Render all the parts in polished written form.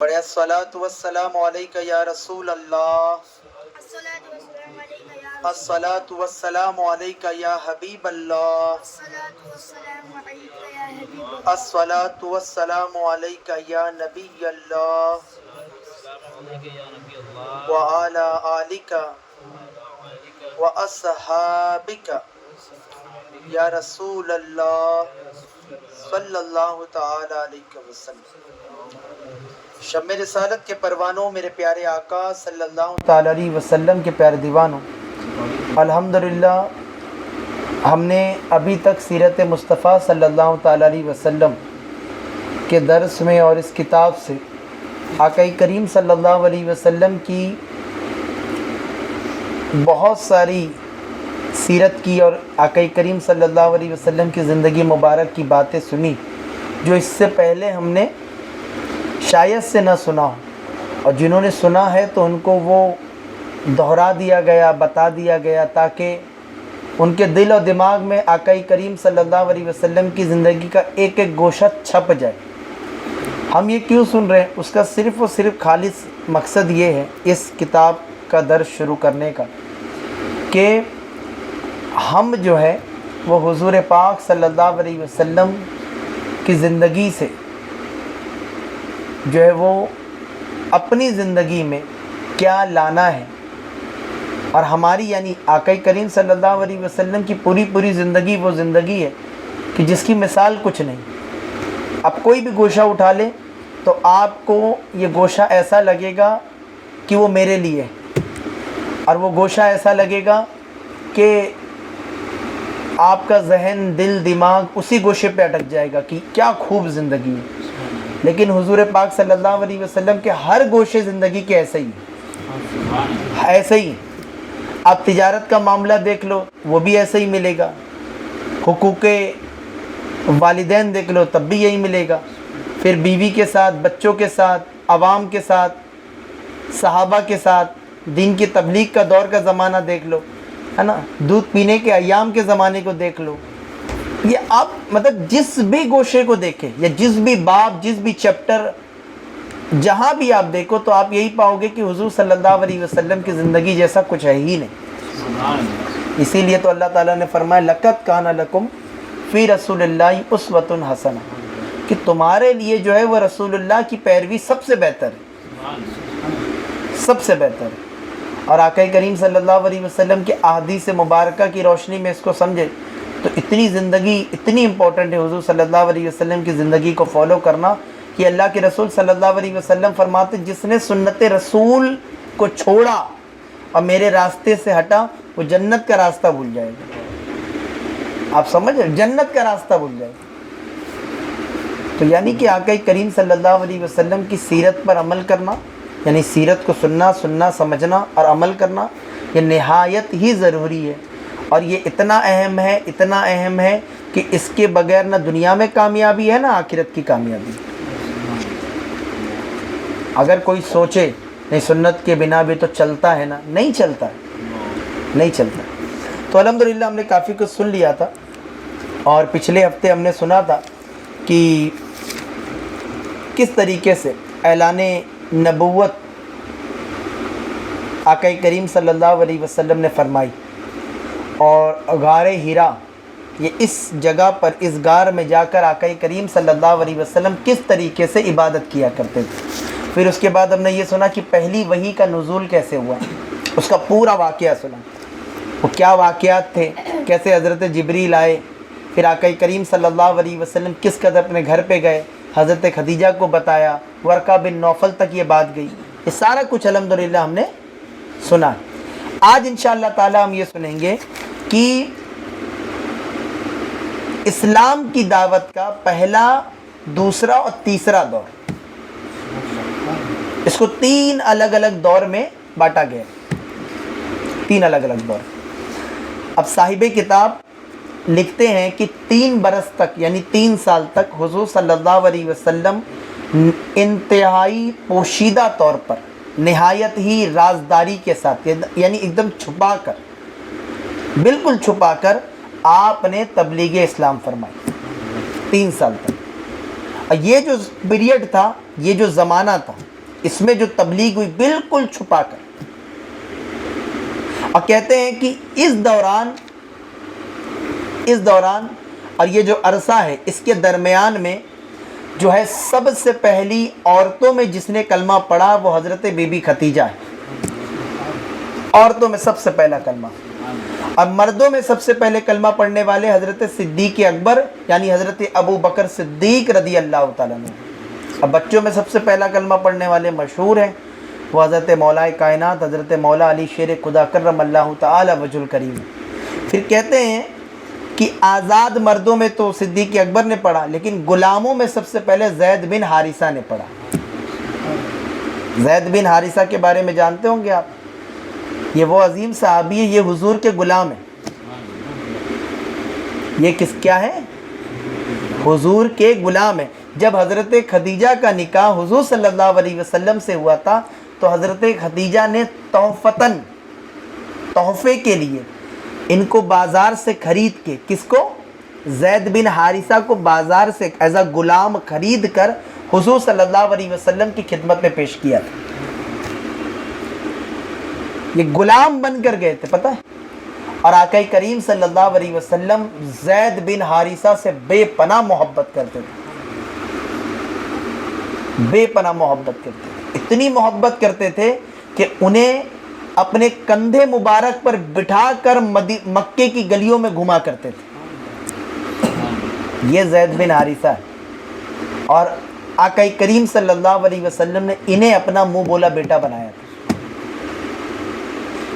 بڑے الصلاۃ والسلام علیکہ یا رسول اللہ، الصلاۃ والسلام علیکہ یا حبیب اللہ، الصلاۃ والسلام علیکہ یا نبی اللہ وعلی آلک واصحابک یا رسول اللہ صلی اللہ تعالی علیہ وسلم۔ شمع رسالت کے پروانوں، میرے پیارے آقا صلی اللہ تعالی علیہ وسلم کے پیارے دیوانوں، الحمدللہ ہم نے ابھی تک سیرت مصطفیٰ صلی اللہ تعالی علیہ وسلم کے درس میں اور اس کتاب سے آقا کریم صلی اللہ علیہ وسلم کی بہت ساری سیرت کی اور آقا کریم صلی اللہ علیہ وسلم کی زندگی مبارک کی باتیں سنی جو اس سے پہلے ہم نے شاید سے نہ سنا ہو، اور جنہوں نے سنا ہے تو ان کو وہ دہرا دیا گیا، بتا دیا گیا تاکہ ان کے دل و دماغ میں آقا کریم صلی اللہ علیہ وسلم کی زندگی کا ایک ایک گوشہ چھپ جائے۔ ہم یہ کیوں سن رہے ہیں؟ اس کا صرف اور صرف خالص مقصد یہ ہے اس کتاب کا درس شروع کرنے کا کہ ہم جو ہے وہ حضور پاک صلی اللہ علیہ وسلم کی زندگی سے جو ہے وہ اپنی زندگی میں کیا لانا ہے، اور ہماری یعنی آقا کریم صلی اللہ علیہ وسلم کی پوری زندگی وہ زندگی ہے کہ جس کی مثال کچھ نہیں۔ اب کوئی بھی گوشہ اٹھا لے تو آپ کو یہ گوشہ ایسا لگے گا کہ وہ میرے لیے ہے، اور وہ گوشہ ایسا لگے گا کہ آپ کا ذہن، دل، دماغ اسی گوشے پہ اٹک جائے گا کہ کیا خوب زندگی ہے۔ لیکن حضور پاک صلی اللہ علیہ وسلم کے ہر گوشے زندگی کے ایسے ہی۔ آپ تجارت کا معاملہ دیکھ لو، وہ بھی ایسے ہی ملے گا۔ حقوق والدین دیکھ لو، تب بھی یہی ملے گا۔ پھر بیوی کے ساتھ، بچوں کے ساتھ، عوام کے ساتھ، صحابہ کے ساتھ، دین کی تبلیغ کا دور کا زمانہ دیکھ لو، ہے نا، دودھ پینے کے ایام کے زمانے کو دیکھ لو۔ یہ آپ مطلب جس بھی گوشے کو دیکھیں یا جس بھی باب، جس بھی چیپٹر، جہاں بھی آپ دیکھو تو آپ یہی پاؤ گے کہ حضور صلی اللہ علیہ وسلم کی زندگی جیسا کچھ ہے ہی نہیں۔ اسی لیے تو اللہ تعالیٰ نے فرمایا لقد کان لکم فی رسول اللہ اسوۃ حسنہ، کہ تمہارے لیے جو ہے وہ رسول اللہ کی پیروی سب سے بہتر ہے، سب سے بہتر ہے۔ اور آقا کریم صلی اللہ علیہ وسلم کے احادیث مبارکہ کی روشنی میں اس کو سمجھے تو اتنی زندگی اتنی امپورٹنٹ ہے حضور صلی اللہ علیہ وسلم کی زندگی کو فالو کرنا کہ اللہ کے رسول صلی اللہ علیہ وسلم فرماتے جس نے سنت رسول کو چھوڑا اور میرے راستے سے ہٹا وہ جنت کا راستہ بھول جائے گا۔ آپ سمجھ رہے؟ جنت کا راستہ بھول جائے گا۔ تو یعنی کہ آقا کریم صلی اللہ علیہ وسلم کی سیرت پر عمل کرنا، یعنی سیرت کو سننا سمجھنا اور عمل کرنا، یہ نہایت ہی ضروری ہے، اور یہ اتنا اہم ہے کہ اس کے بغیر نہ دنیا میں کامیابی ہے نہ آخرت کی کامیابی۔ اگر کوئی سوچے نہیں سنت کے بنا بھی تو چلتا ہے نا، نہیں چلتا۔ تو الحمدللہ ہم نے کافی کچھ سن لیا تھا، اور پچھلے ہفتے ہم نے سنا تھا کہ کس طریقے سے اعلان نبوت آقا کریم صلی اللہ علیہ وسلم نے فرمائی، اور غار ہیرا، یہ اس جگہ پر اس غار میں جا کر آقا کریم صلی اللہ علیہ وسلم کس طریقے سے عبادت کیا کرتے تھے۔ پھر اس کے بعد ہم نے یہ سنا کہ پہلی وحی کا نزول کیسے ہوا، اس کا پورا واقعہ سنا، وہ کیا واقعات تھے، کیسے حضرت جبریل آئے، پھر آقا کریم صلی اللہ علیہ وسلم کس قدر اپنے گھر پہ گئے، حضرت خدیجہ کو بتایا، ورقہ بن نوفل تک یہ بات گئی، یہ سارا کچھ الحمدللہ ہم نے سنا۔ آج انشاءاللہ تعالی ہم یہ سنیں گے کہ اسلام کی دعوت کا پہلا، دوسرا اور تیسرا دور، اس کو 3 الگ دور میں بانٹا گیا، 3 الگ دور۔ اب صاحب کتاب لکھتے ہیں کہ 3 برس تک یعنی 3 سال تک حضور صلی اللہ علیہ وسلم انتہائی پوشیدہ طور پر، نہایت ہی رازداری کے ساتھ، یعنی ایک دم چھپا کر، بالکل چھپا کر آپ نے تبلیغ اسلام فرمائی 3 سال تک۔ یہ جو پیریڈ تھا یہ جو زمانہ تھا اس میں جو تبلیغ ہوئی بالکل چھپا کر، اور کہتے ہیں کہ اس دوران اور یہ جو عرصہ ہے اس کے درمیان میں جو ہے سب سے پہلی عورتوں میں جس نے کلمہ پڑھا وہ حضرت بی بی ختیجہ ہے، عورتوں میں سب سے پہلا کلمہ، اور مردوں میں سب سے پہلے کلمہ پڑھنے والے حضرت صدیق اکبر یعنی حضرت ابو بکر صدیق رضی اللہ تعالیٰ عنہ۔ اب بچوں میں سب سے پہلا کلمہ پڑھنے والے مشہور ہیں، وہ حضرت مولا کائنات حضرت مولا علی شیر خدا کرم اللہ تعالی وجہ الکریم۔ پھر کہتے ہیں کہ آزاد مردوں میں تو صدیق اکبر نے پڑھا، لیکن غلاموں میں سب سے پہلے زید بن حارثہ نے پڑھا۔ زید بن حارثہ کے بارے میں جانتے ہوں گے آپ، یہ وہ عظیم صحابی ہے، یہ حضور کے غلام ہیں۔ یہ کیا ہے؟ حضور کے غلام ہیں۔ جب حضرت خدیجہ کا نکاح حضور صلی اللہ علیہ وسلم سے ہوا تھا تو حضرت خدیجہ نے تحفے کے لیے ان کو بازار سے خرید کے، کس کو؟ زید بن حارثہ کو بازار سے ایز اے غلام خرید کر حضور صلی اللہ علیہ وسلم کی خدمت میں پیش کیا تھا۔ یہ غلام بن کر گئے تھے، پتہ ہے؟ اور آقا کریم صلی اللہ علیہ وسلم زید بن حارثہ سے بے پناہ محبت کرتے تھے، بے پناہ محبت کرتے تھے، اتنی محبت کرتے تھے کہ انہیں اپنے کندھے مبارک پر بٹھا کر مکے کی گلیوں میں گھما کرتے تھے۔ یہ زید بن حارثہ ہے، اور آقا کریم صلی اللہ علیہ وسلم نے انہیں اپنا منہ بولا بیٹا بنایا تھا۔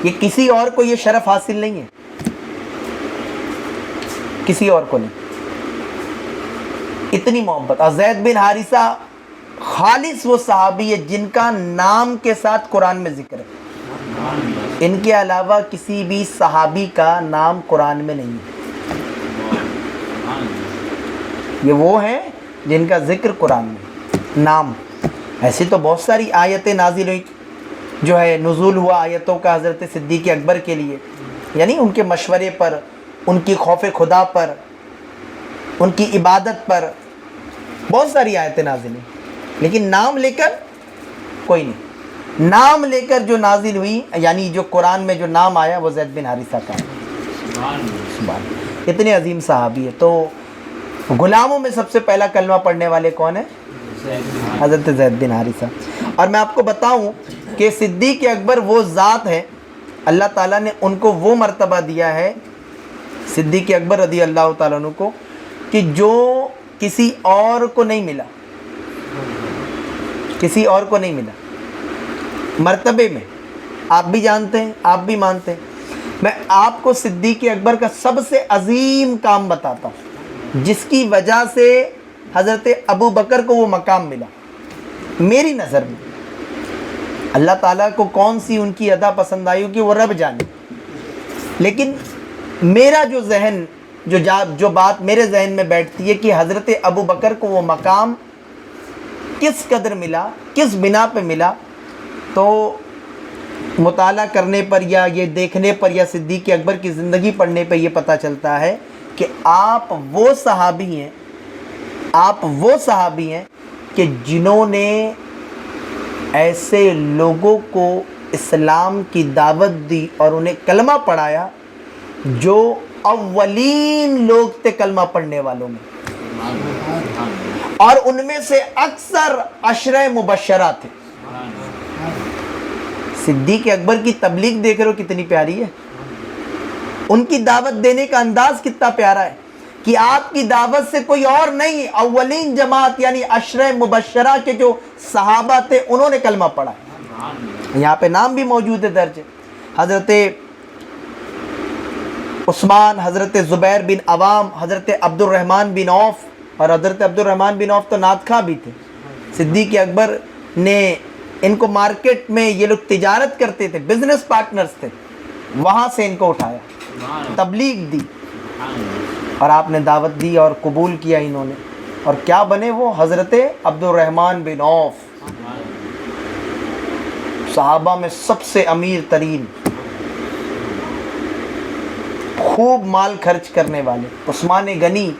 یہ کسی اور کو یہ شرف حاصل نہیں ہے، کسی اور کو نہیں، اتنی محبت۔ اور زید بن حارثہ خالص وہ صحابی ہے جن کا نام کے ساتھ قرآن میں ذکر ہے، ان کے علاوہ کسی بھی صحابی کا نام قرآن میں نہیں ہے۔ یہ وہ ہیں جن کا ذکر قرآن میں نام۔ ایسی تو بہت ساری آیتیں نازل ہوئی، جو ہے نزول ہوا آیتوں کا حضرت صدیق اکبر کے لیے، یعنی ان کے مشورے پر، ان کی خوف خدا پر، ان کی عبادت پر بہت ساری آیتیں نازل ہوئی، لیکن نام لے کر کوئی نہیں۔ نام لے کر جو نازل ہوئی یعنی جو قرآن میں جو نام آیا وہ زید بن حارثہ کا ہے۔ اتنے عظیم صحابی ہے۔ تو غلاموں میں سب سے پہلا کلمہ پڑھنے والے کون ہیں؟ حضرت زید بن حارثہ۔ اور میں آپ کو بتاؤں کہ صدیق اکبر وہ ذات ہے، اللہ تعالیٰ نے ان کو وہ مرتبہ دیا ہے، صدیق اکبر رضی اللہ تعالیٰ عنہ کو، کہ جو کسی اور کو نہیں ملا، کسی اور کو نہیں ملا مرتبے میں۔ آپ بھی جانتے ہیں، آپ بھی مانتے ہیں۔ میں آپ کو صدیق اکبر کا سب سے عظیم کام بتاتا ہوں جس کی وجہ سے حضرت ابو بکر کو وہ مقام ملا۔ میری نظر میں اللہ تعالیٰ کو کون سی ان کی ادا پسند آئی ہوگی وہ رب جانے، لیکن میرا جو ذہن جو بات میرے ذہن میں بیٹھتی ہے کہ حضرت ابو بکر کو وہ مقام کس قدر ملا، کس بنا پہ ملا، تو مطالعہ کرنے پر یا یہ دیکھنے پر یا صدیق اکبر کی زندگی پڑھنے پہ یہ پتہ چلتا ہے کہ آپ وہ صحابی ہیں کہ جنہوں نے ایسے لوگوں کو اسلام کی دعوت دی اور انہیں کلمہ پڑھایا جو اولین لوگ تھے کلمہ پڑھنے والوں میں، اور ان میں سے اکثر عشرہ مبشرہ تھے۔ صدیق اکبر کی تبلیغ دیکھ رہے ہو کتنی پیاری ہے، ان کی دعوت دینے کا انداز کتنا پیارا ہے کہ آپ کی دعوت سے کوئی اور نہیں، اولین جماعت یعنی عشرہ مبشرہ کے جو صحابہ تھے انہوں نے کلمہ پڑھا۔ یہاں پہ نام بھی موجود ہے درج، حضرت عثمان، حضرت زبیر بن عوام، حضرت عبد الرحمن بن عوف، اور حضرت عبد الرحمن بن عوف تو نعت خواں بھی تھے۔ صدیق اکبر نے ان کو مارکیٹ میں، یہ لوگ تجارت کرتے تھے، بزنس پارٹنرز تھے، وہاں سے ان کو اٹھایا، تبلیغ دی، اور آپ نے دعوت دی اور قبول کیا انہوں نے، اور کیا بنے وہ؟ حضرت عبد الرحمن بن عوف، صحابہ میں سب سے امیر ترین، خوب مال خرچ کرنے والے، عثمان غنی۔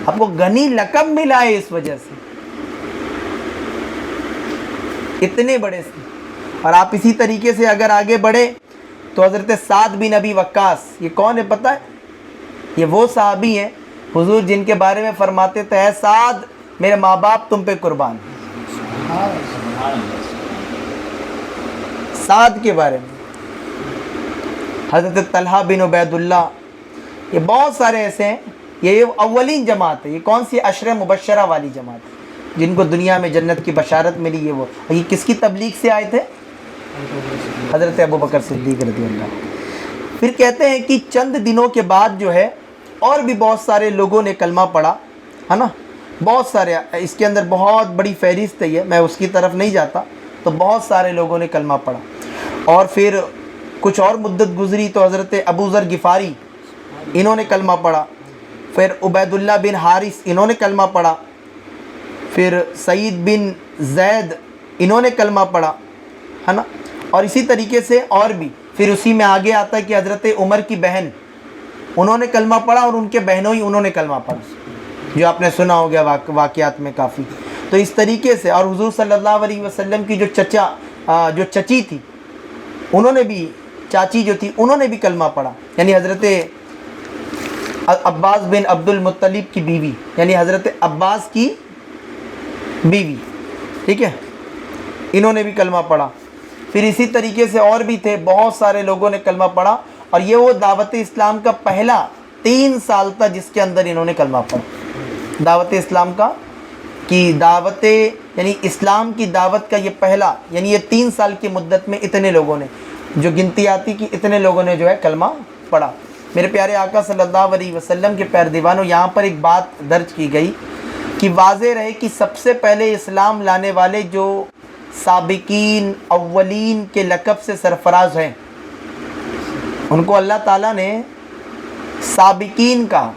آپ کو غنی لقب ملا ہے اس وجہ سے، اتنے بڑے سے. اور آپ اسی طریقے سے اگر آگے بڑھے تو حضرت سعد بن ابی وقاص، یہ کون ہے پتہ ہے؟ یہ وہ صحابی ہیں حضور جن کے بارے میں فرماتے تھے اے سعد میرے ماں باپ تم پہ قربان. سعد کے بارے میں. حضرت طلحہ بن عبید اللہ، یہ بہت سارے ایسے ہیں. یہ اولین جماعت ہے. یہ کون سی؟ عشرہ مبشرہ والی جماعت ہے جن کو دنیا میں جنت کی بشارت ملی. یہ وہ، یہ کس کی تبلیغ سے آئے تھے؟ حضرت ابو بکر صدیق رضی اللہ عنہ. پھر کہتے ہیں کہ چند دنوں کے بعد جو ہے اور بھی بہت سارے لوگوں نے کلمہ پڑھا ہے نا. بہت سارے، اس کے اندر بہت بڑی فہرست ہے، میں اس کی طرف نہیں جاتا. تو بہت سارے لوگوں نے کلمہ پڑھا. اور پھر کچھ اور مدت گزری تو حضرت ابو ذر غفاری انہوں نے کلمہ پڑھا. پھر عبید اللہ بن حارث انہوں نے کلمہ پڑھا. پھر سعید بن زید انہوں نے کلمہ پڑھا ہے نا. اور اسی طریقے سے اور بھی. پھر اسی میں آگے آتا ہے کہ حضرت عمر کی بہن انہوں نے کلمہ پڑھا اور ان کے بہنوں ہی انہوں نے کلمہ پڑھا، جو آپ نے سنا ہو گیا واقعات میں کافی. تو اس طریقے سے. اور حضور صلی اللہ علیہ وسلم کی جو چچی تھی انہوں نے بھی، چاچی جو تھی انہوں نے بھی کلمہ پڑھا. یعنی حضرت عباس بن عبد المطلب کی بیوی، یعنی حضرت عباس کی بیوی، ٹھیک ہے، انہوں نے بھی کلمہ پڑھا. پھر اسی طریقے سے اور بھی تھے، بہت سارے لوگوں نے کلمہ پڑھا. اور یہ وہ دعوت اسلام کا پہلا 3 سال تھا جس کے اندر انہوں نے کلمہ پڑھا. دعوت اسلام کا کی دعوت، یعنی اسلام کی دعوت کا یہ پہلا، یعنی یہ 3 سال کی مدت میں اتنے لوگوں نے، جو گنتی آتی کہ اتنے لوگوں نے جو ہے کلمہ پڑھا. میرے پیارے آقا صلی اللہ علیہ وسلم کے پیارے دیوانوں، یہاں پر ایک بات درج کی گئی کہ واضح رہے کہ سب سے پہلے اسلام لانے والے جو سابقین اولین کے لقب سے سرفراز ہیں، ان کو اللہ تعالیٰ نے سابقین کہا،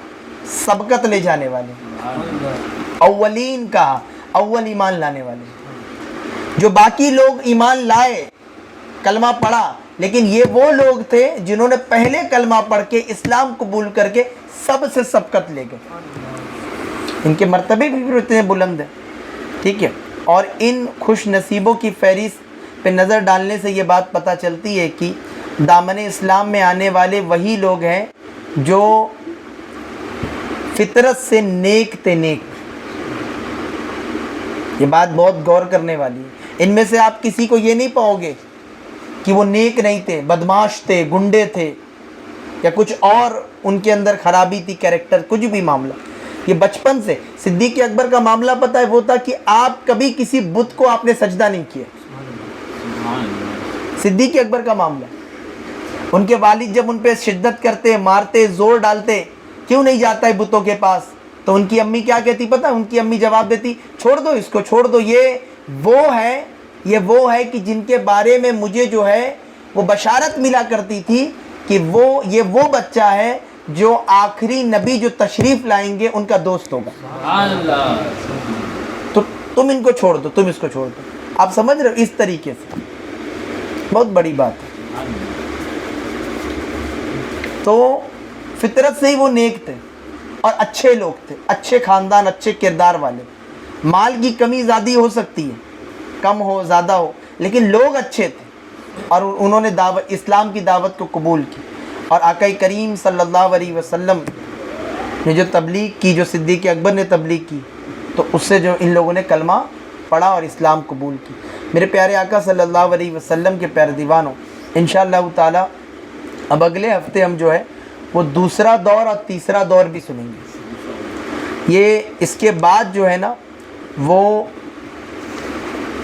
سبقت لے جانے والے. اولین کہا، اول ایمان لانے والے. جو باقی لوگ ایمان لائے، کلمہ پڑھا، لیکن یہ وہ لوگ تھے جنہوں نے پہلے کلمہ پڑھ کے اسلام قبول کر کے سب سے سبقت لے گئے. ان کے مرتبے بھی اتنے بلند ہیں، ٹھیک ہے. اور ان خوش نصیبوں کی فہرست پہ نظر ڈالنے سے یہ بات پتہ چلتی ہے کہ دامن اسلام میں آنے والے وہی لوگ ہیں جو فطرت سے نیک تھے. نیک، یہ بات بہت غور کرنے والی ہے. ان میں سے آپ کسی کو یہ نہیں پاؤ گے کہ وہ نیک نہیں تھے، بدماش تھے، گنڈے تھے، یا کچھ اور ان کے اندر خرابی تھی، کیریکٹر، کچھ بھی معاملہ. یہ بچپن سے صدیق اکبر کا معاملہ پتہ ہے وہ تھا کہ آپ کبھی کسی بت کو آپ نے سجدہ نہیں کیا. صدیق اکبر کا معاملہ، ان کے والد جب ان پہ شدت کرتے، مارتے، زور ڈالتے، کیوں نہیں جاتا ہے بتوں کے پاس، تو ان کی امی کیا کہتی پتہ؟ ان کی امی جواب دیتی چھوڑ دو اس کو، چھوڑ دو. یہ وہ ہے کہ جن کے بارے میں مجھے جو ہے وہ بشارت ملا کرتی تھی کہ یہ وہ بچہ ہے جو آخری نبی جو تشریف لائیں گے ان کا دوست ہوگا. تو تم ان کو چھوڑ دو، تم اس کو چھوڑ دو. آپ سمجھ رہے ہو؟ اس طریقے سے بہت بڑی بات ہے. تو فطرت سے ہی وہ نیک تھے اور اچھے لوگ تھے، اچھے خاندان، اچھے کردار والے. مال کی کمی زیادہ ہو سکتی ہے، کم ہو زیادہ ہو، لیکن لوگ اچھے تھے اور انہوں نے اسلام کی دعوت کو قبول کی. اور آقا کریم صلی اللہ علیہ وسلم نے جو تبلیغ کی، جو صدیق اکبر نے تبلیغ کی، تو اس سے جو ان لوگوں نے کلمہ پڑھا اور اسلام قبول کی. میرے پیارے آقا صلی اللہ علیہ وسلم کے پیارے دیوانوں، انشاءاللہ تعالی اب اگلے ہفتے ہم جو ہے وہ دوسرا دور اور تیسرا دور بھی سنیں گے. یہ اس کے بعد جو ہے نا، وہ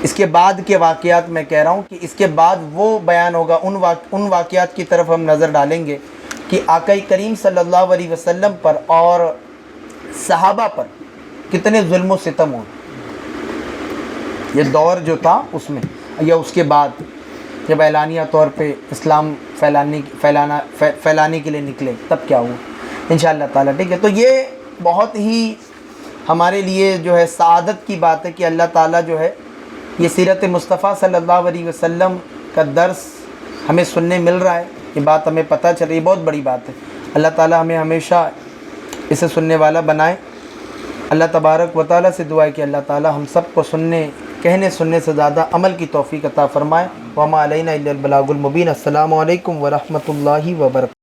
اس کے بعد کے واقعات میں کہہ رہا ہوں کہ اس کے بعد وہ بیان ہوگا، ان واقعات کی طرف ہم نظر ڈالیں گے کہ آقا کریم صلی اللہ علیہ وسلم پر اور صحابہ پر کتنے ظلم و ستم ہوئے. یہ دور جو تھا اس میں، یا اس کے بعد جب اعلانیہ طور پہ اسلام پھیلانے کے لیے نکلے، تب کیا ہوا انشاءاللہ تعالیٰ، ٹھیک ہے. تو یہ بہت ہی ہمارے لیے جو ہے سعادت کی بات ہے کہ اللہ تعالیٰ جو ہے یہ سیرت مصطفیٰ صلی اللہ علیہ وسلم کا درس ہمیں سننے مل رہا ہے. یہ بات ہمیں پتہ چل رہی ہے، بہت بڑی بات ہے. اللہ تعالیٰ ہمیں ہمیشہ اسے سننے والا بنائے. اللہ تبارک و تعالیٰ سے دعا ہے کہ اللہ تعالیٰ ہم سب کو سننے کے کہنے سننے سے زیادہ عمل کی توفیق عطا فرمائے. وما علینا الا البلاغ المبین. السلام علیکم ورحمۃ اللہ وبرکاتہ.